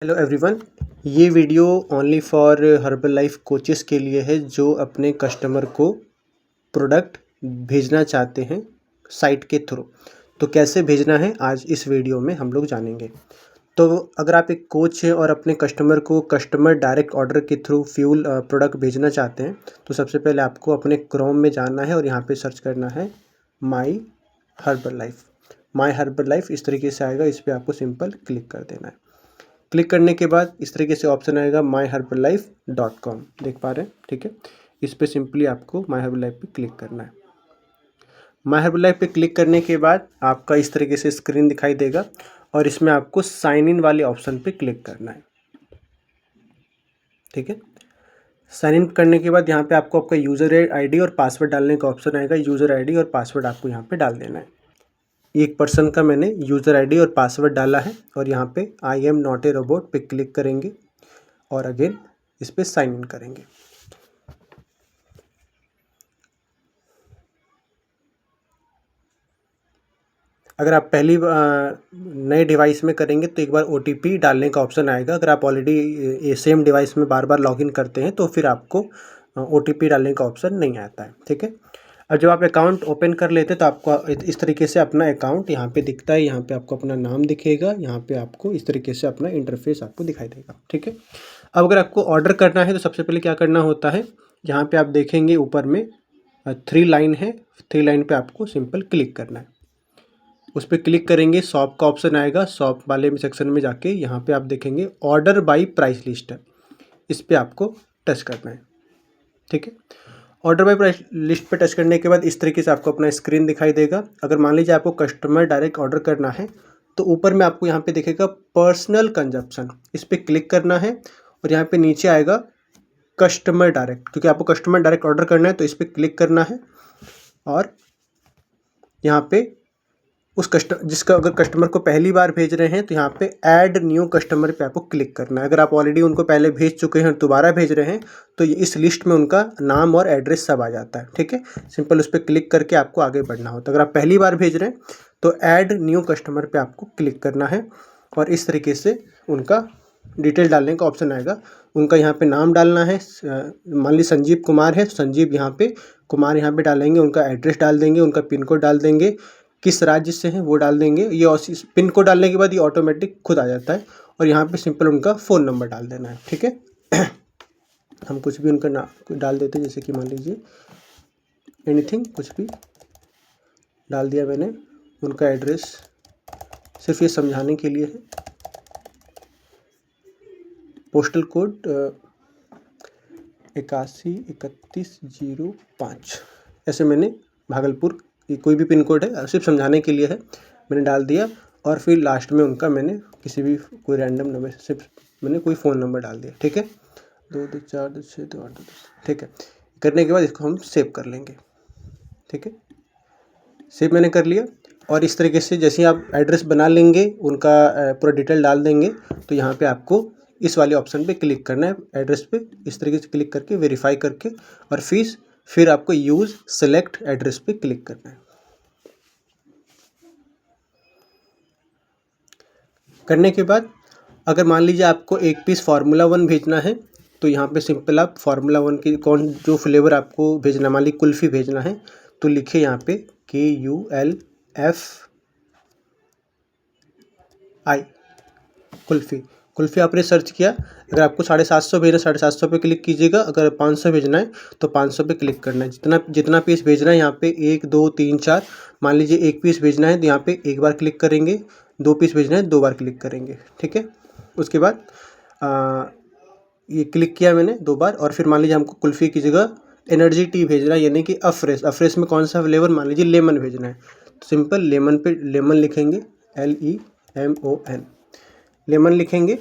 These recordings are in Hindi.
हेलो एवरीवन, ये video only for herbal life coaches के लिए है जो अपने कस्टमर को प्रोडक्ट भेजना चाहते हैं साइट के थ्रू। तो कैसे भेजना है आज इस वीडियो में हम लोग जानेंगे। तो अगर आप एक कोच हैं और अपने कस्टमर को कस्टमर डायरेक्ट ऑर्डर के थ्रू फ्यूल प्रोडक्ट भेजना चाहते हैं तो सबसे पहले आपको अपने क्रोम में जाना है और यहाँ पे सर्च करना है माई हर्बल लाइफ। माई हर्बल लाइफ इस तरीके से आएगा, इस पर आपको सिंपल क्लिक कर देना है। क्लिक करने के बाद इस तरीके से ऑप्शन आएगा myherbalife.com, देख पा रहे हैं, ठीक है। इस पे सिंपली आपको माई हर्बल लाइफ पे क्लिक करना है। माई हर्बल लाइफ पे क्लिक करने के बाद आपका इस तरीके से स्क्रीन दिखाई देगा और इसमें आपको साइन इन वाले ऑप्शन पे क्लिक करना है, ठीक है। साइन इन करने के बाद यहाँ पे आपको आपका यूज़र आईडी और पासवर्ड डालने का ऑप्शन आएगा। यूज़र आईडी और पासवर्ड आपको यहाँ पे डाल देना है। एक पर्सन का मैंने यूज़र आईडी और पासवर्ड डाला है और यहाँ पे I am not a robot पे क्लिक करेंगे और अगेन इस पर साइन इन करेंगे। अगर आप पहली नए डिवाइस में करेंगे तो एक बार OTP डालने का ऑप्शन आएगा। अगर आप ऑलरेडी सेम डिवाइस में बार बार लॉगिन करते हैं तो फिर आपको OTP डालने का ऑप्शन नहीं आता है, ठीक है। अब जब आप अकाउंट ओपन कर लेते हैं तो आपको इस तरीके से अपना अकाउंट यहाँ पे दिखता है। यहाँ पे आपको अपना नाम दिखेगा, यहाँ पे आपको इस तरीके से अपना इंटरफेस आपको दिखाई देगा, ठीक है। अब अगर आपको ऑर्डर करना है तो सबसे पहले क्या करना होता है, यहाँ पे आप देखेंगे ऊपर में 3 लाइन है, 3 लाइन पे आपको सिंपल क्लिक करना है। उस पर क्लिक करेंगे, शॉप का ऑप्शन आएगा। शॉप वाले सेक्शन में जाके यहाँ पे आप देखेंगे ऑर्डर बाई प्राइस लिस्ट है, इस पर आपको टच करना है, ठीक है। ऑर्डर बाय प्राइस लिस्ट पे टच करने के बाद इस तरीके से आपको अपना स्क्रीन दिखाई देगा। अगर मान लीजिए आपको कस्टमर डायरेक्ट ऑर्डर करना है तो ऊपर में आपको यहाँ पे दिखेगा पर्सनल कंजप्शन, इस पर क्लिक करना है और यहाँ पे नीचे आएगा कस्टमर डायरेक्ट, क्योंकि आपको कस्टमर डायरेक्ट ऑर्डर करना है तो इस पर क्लिक करना है और यहाँ पे उस जिसका अगर कस्टमर को पहली बार भेज रहे हैं तो यहाँ पे ऐड न्यू कस्टमर पे आपको क्लिक करना है। अगर आप ऑलरेडी उनको पहले भेज चुके हैं दोबारा भेज रहे हैं तो इस लिस्ट में उनका नाम और एड्रेस सब आ जाता है, ठीक है। सिंपल उस पर क्लिक करके आपको आगे बढ़ना होता है। अगर आप पहली बार भेज रहे हैं तो ऐड न्यू कस्टमर पर आपको क्लिक करना है और इस तरीके से उनका डिटेल डालने का ऑप्शन आएगा। उनका यहाँ पे नाम डालना है, मान ली संजीव कुमार है तो संजीव यहाँ पे कुमार यहाँ पे डालेंगे, उनका एड्रेस डाल देंगे, उनका पिन कोड डाल देंगे, किस राज्य से हैं वो डाल देंगे। ये पिन कोड डालने के बाद ये ऑटोमेटिक खुद आ जाता है और यहाँ पे सिंपल उनका फ़ोन नंबर डाल देना है, ठीक है। हम कुछ भी उनका नाम डाल देते हैं, जैसे कि मान लीजिए एनीथिंग, कुछ भी डाल दिया मैंने। उनका एड्रेस सिर्फ ये समझाने के लिए है। पोस्टल कोड 813105, ऐसे मैंने भागलपुर, कोई भी पिन कोड है, सिर्फ समझाने के लिए है, मैंने डाल दिया। और फिर लास्ट में उनका मैंने किसी भी कोई रैंडम नंबर, सिर्फ मैंने कोई फ़ोन नंबर डाल दिया, ठीक है। 224262 ठीक है। करने के बाद इसको हम सेव कर लेंगे, ठीक है। सेव मैंने कर लिया और इस तरीके से जैसे आप एड्रेस बना लेंगे, उनका पूरा डिटेल डाल देंगे तो यहाँ पे आपको इस वाले ऑप्शन पे क्लिक करना है, एड्रेस पे इस तरीके से क्लिक करके वेरीफाई करके और फिर आपको यूज़ सेलेक्ट एड्रेस पे क्लिक करना है। करने के बाद अगर मान लीजिए आपको 1 पीस फार्मूला 1 भेजना है तो यहाँ पे सिंपल आप फार्मूला 1 की जो फ्लेवर आपको भेजना, मान ली कुल्फ़ी भेजना है तो लिखिए यहाँ पे KULFI कुल्फ़ी आपने सर्च किया। अगर आपको 750 भेजना 750 पे क्लिक कीजिएगा। अगर 500 भेजना है तो 500 पे क्लिक करना है। जितना पीस भेजना है यहाँ पे 1 2 3 4, मान लीजिए 1 पीस भेजना है तो यहाँ पे 1 बार क्लिक करेंगे, 2 पीस भेजना है 2 बार क्लिक करेंगे, ठीक है। उसके बाद ये क्लिक किया मैंने 2 बार और फिर मान लीजिए हमको कुल्फ़ी की जगह एनर्जी टी भेजना है, यानी कि अफ्रेश में कौन सा फ्लेवर, मान लीजिए लेमन भेजना है तो सिंपल लेमन पे लेमन लिखेंगे, LEMON लेमन लिखेंगे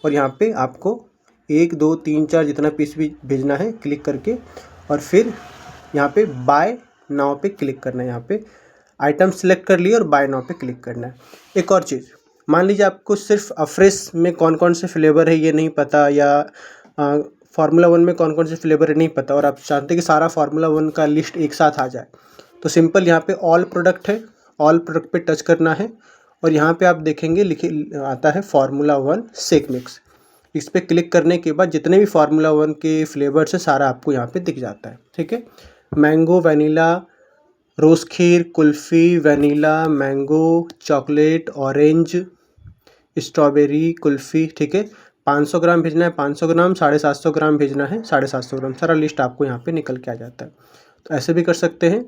और यहाँ पे आपको 1 2 3 4 जितना पीस भी भेजना है क्लिक करके और फिर यहाँ पे बाय नाउ पे क्लिक करना है। यहाँ पे आइटम सेलेक्ट कर लिए और बाय नाउ पे क्लिक करना है। एक और चीज़, मान लीजिए आपको सिर्फ अफ्रेश में कौन कौन से फ्लेवर है ये नहीं पता, या फार्मूला 1 में कौन कौन से फ्लेवर है नहीं पता और आप चाहते हैं कि सारा फार्मूला 1 का लिस्ट एक साथ आ जाए, तो सिंपल यहाँ पे ऑल प्रोडक्ट है, ऑल प्रोडक्ट पे टच करना है और यहाँ पे आप देखेंगे लिखे आता है फार्मूला 1 शेक मिक्स, इस पर क्लिक करने के बाद जितने भी फार्मूला 1 के फ्लेवर्स है सारा आपको यहाँ पे दिख जाता है। ठीक है, मैंगो, वनीला, रोज़ खीर, kulfi, vanilla, mango, chocolate, orange, strawberry, kulfi. ठीक है, 500 ग्राम भेजना है 500 ग्राम, 750 ग्राम भेजना है 750 ग्राम, सारा लिस्ट आपको यहाँ पे निकल के आ जाता है। तो ऐसे भी कर सकते हैं।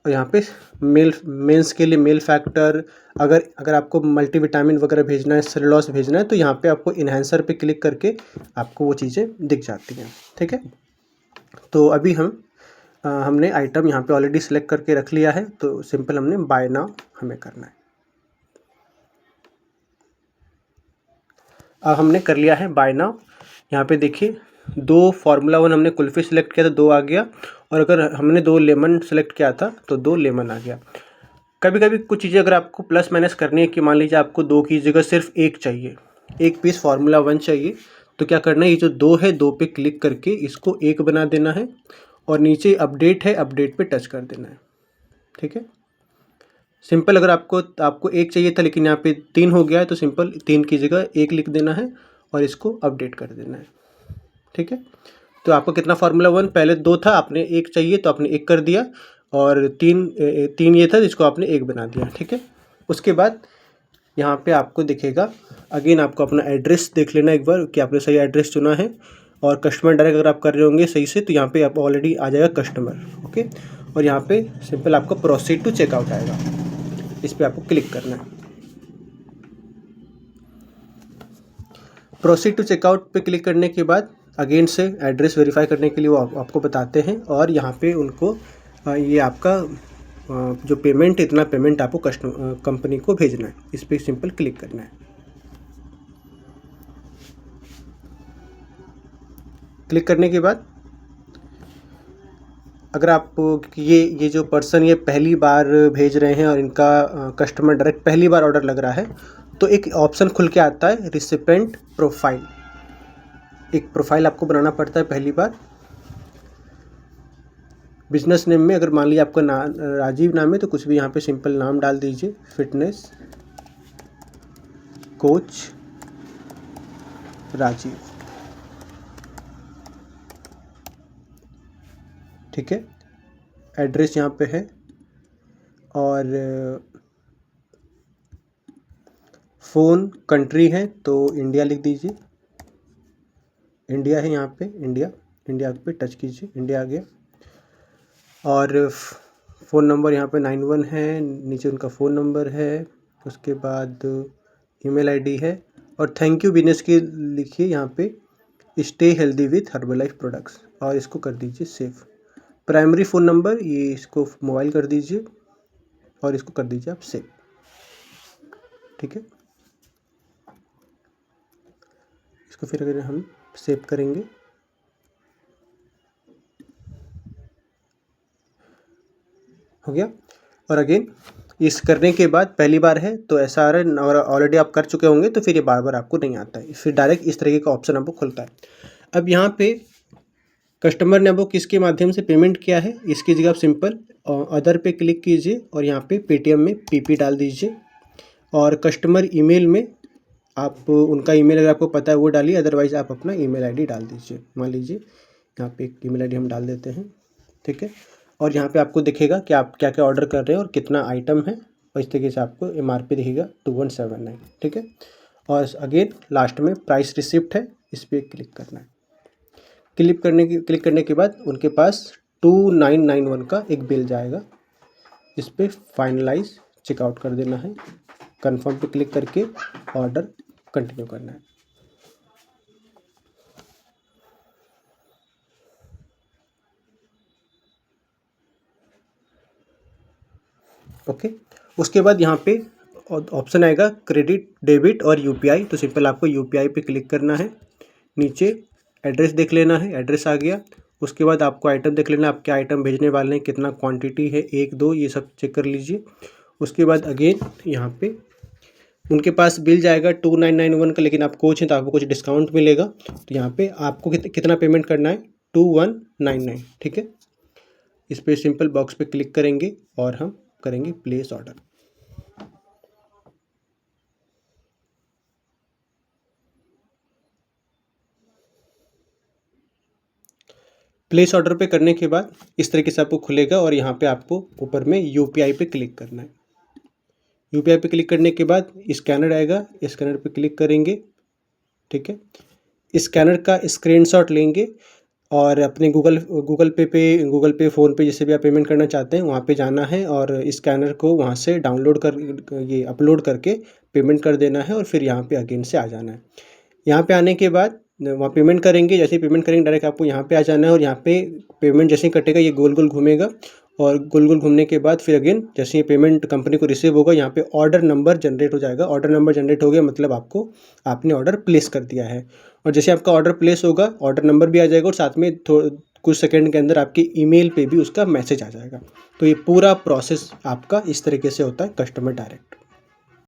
और यहाँ पे मेंस के लिए मेल फैक्टर, अगर आपको मल्टीविटामिन वगैरह भेजना है, सेलुलोज भेजना है, तो यहाँ पे आपको इन्हेंसर पे क्लिक करके आपको वो चीज़ें दिख जाती हैं। ठीक है, तो अभी हमने आइटम यहाँ पे ऑलरेडी सिलेक्ट करके रख लिया है, तो सिंपल हमने बाय नाउ हमें करना है। अब हमने कर लिया है बाय नाउ। यहाँ पे देखिए 2 फार्मूला 1 हमने कुल्फ़ी सिलेक्ट किया था 2 आ गया, और अगर हमने 2 लेमन सेलेक्ट किया था तो 2 लेमन आ गया। कभी कभी कुछ चीज़ें अगर आपको प्लस माइनस करनी है कि मान लीजिए आपको 2 की जगह सिर्फ 1 चाहिए, 1 पीस फार्मूला 1 चाहिए, तो क्या करना है, ये जो 2 है 2 पे क्लिक करके इसको 1 बना देना है, और नीचे अपडेट है अपडेट पे टच कर देना है। ठीक है, सिंपल। अगर आपको 1 चाहिए था लेकिन यहाँ पे 3 हो गया है, तो सिंपल 3 की जगह 1 लिख देना है और इसको अपडेट कर देना है। ठीक है, तो आपको कितना फार्मूला 1, पहले 2 था, आपने 1 चाहिए तो आपने 1 कर दिया, और 3 ये था जिसको आपने 1 बना दिया। ठीक है, उसके बाद यहाँ पे आपको दिखेगा, अगेन आपको अपना एड्रेस देख लेना एक बार कि आपने सही एड्रेस चुना है, और कस्टमर डायरेक्ट अगर आप कर रहे होंगे सही से तो यहाँ पे आप ऑलरेडी आ जाएगा कस्टमर। ओके, और यहाँ पे सिंपल आपको प्रोसीड टू चेकआउट आएगा, इस पर आपको क्लिक करना है। प्रोसीड टू चेकआउट पे क्लिक करने के बाद अगेन से एड्रेस वेरीफाई करने के लिए वो आपको बताते हैं, और यहाँ पे उनको ये आपका जो पेमेंट, इतना पेमेंट आपको कंपनी को भेजना है, इस पर सिंपल क्लिक करना है। क्लिक करने के बाद अगर आप ये जो पर्सन ये पहली बार भेज रहे हैं और इनका कस्टमर डायरेक्ट पहली बार ऑर्डर लग रहा है, तो एक ऑप्शन खुल के आता है रिसिपेंट प्रोफाइल। एक प्रोफाइल आपको बनाना पड़ता है पहली बार। बिजनेस नेम में अगर मान लीजिए आपका राजीव नाम है तो कुछ भी यहाँ पे सिंपल नाम डाल दीजिए, फिटनेस कोच राजीव। ठीक है, एड्रेस यहाँ पे है, और फ़ोन कंट्री है तो इंडिया लिख दीजिए, इंडिया है यहाँ पे, इंडिया पे टच कीजिए, इंडिया आ गया। और फ़ोन नंबर यहाँ पे 91 है, नीचे उनका फ़ोन नंबर है, उसके बाद ईमेल आईडी है, और थैंक यू बिजनेस की लिखिए यहाँ पे, stay healthy with Herbalife products, और इसको कर दीजिए सेव। प्राइमरी फ़ोन नंबर ये इसको मोबाइल कर दीजिए, और इसको कर दीजिए आप सेव। ठीक है, इसको फिर अगर हम सेव करेंगे, हो गया। और अगेन इस करने के बाद पहली बार है तो ऐसा आ रहा है, और ऑलरेडी आप कर चुके होंगे तो फिर ये बार बार आपको नहीं आता है, फिर डायरेक्ट इस तरीके का ऑप्शन आपको खुलता है। अब यहाँ पे कस्टमर ने आपको किसके माध्यम से पेमेंट किया है, इसकी जगह आप सिंपल अदर पे क्लिक कीजिए, और यहाँ पे पेटीएम में पीपी डाल दीजिए, और कस्टमर ईमेल में आप उनका ईमेल अगर आपको पता है वो डालिए, अदरवाइज़ आप अपना ईमेल आईडी डाल दीजिए। मान लीजिए यहाँ पे एक ईमेल आईडी हम डाल देते हैं। ठीक है, और यहाँ पे आपको दिखेगा कि आप क्या क्या ऑर्डर कर रहे हैं और कितना आइटम है, और इस तरीके से आपको एमआरपी दिखेगा 2179। ठीक है, और अगेन लास्ट में प्राइस रिसिप्ट है, इस पर क्लिक करना है। क्लिक करने के बाद उनके पास 2991 का एक बिल जाएगा, इस पर फाइनलाइज चेकआउट कर देना है, कंफर्म पे क्लिक करके ऑर्डर कंटिन्यू करना है। ओके, उसके बाद यहाँ पे ऑप्शन आएगा क्रेडिट, डेबिट और यूपीआई, तो सिंपल आपको यूपीआई पे क्लिक करना है। नीचे एड्रेस देख लेना है, एड्रेस आ गया। उसके बाद आपको आइटम देख लेना, आप क्या आइटम भेजने वाले हैं, कितना क्वांटिटी है, 1 2 ये सब चेक कर लीजिए। उसके बाद अगेन यहाँ पे उनके पास बिल जाएगा 2991 का, लेकिन आप कोच हैं तो आपको कुछ डिस्काउंट मिलेगा, तो यहाँ पे आपको कितना पेमेंट करना है, 2199। ठीक है, इस पर सिंपल बॉक्स पे क्लिक करेंगे और हम करेंगे प्लेस ऑर्डर। प्लेस ऑर्डर पे करने के बाद इस तरीके से आपको खुलेगा और यहाँ पे आपको ऊपर में यूपीआई पे क्लिक करना है। यूपीआई पे क्लिक करने के बाद स्कैनर आएगा, स्कैनर पे क्लिक करेंगे, ठीक है। स्कैनर का स्क्रीनशॉट लेंगे और अपने गूगल पे, फ़ोन पे जैसे भी आप पेमेंट करना चाहते हैं वहाँ पे जाना है और स्कैनर को वहाँ से डाउनलोड कर ये अपलोड करके पेमेंट कर देना है और फिर यहाँ पे अगेन से आ जाना है। यहाँ पे आने के बाद वहाँ पेमेंट करेंगे, जैसे ही पेमेंट करेंगे डायरेक्ट आपको यहाँ पे आ जाना है और यहाँ पे पेमेंट जैसे ही कटेगा ये गोल-गोल घूमेगा और गोल-गोल घूमने के बाद फिर अगेन जैसे ही पेमेंट कंपनी को रिसीव होगा यहाँ पे ऑर्डर नंबर जनरेट हो जाएगा। ऑर्डर नंबर जनरेट हो गया मतलब आपने ऑर्डर प्लेस कर दिया है और जैसे आपका ऑर्डर प्लेस होगा ऑर्डर नंबर भी आ जाएगा और साथ में कुछ सेकंड के अंदर आपकी ईमेल पे भी उसका मैसेज आ जाएगा। तो ये पूरा प्रोसेस आपका इस तरीके से होता है कस्टमर डायरेक्ट।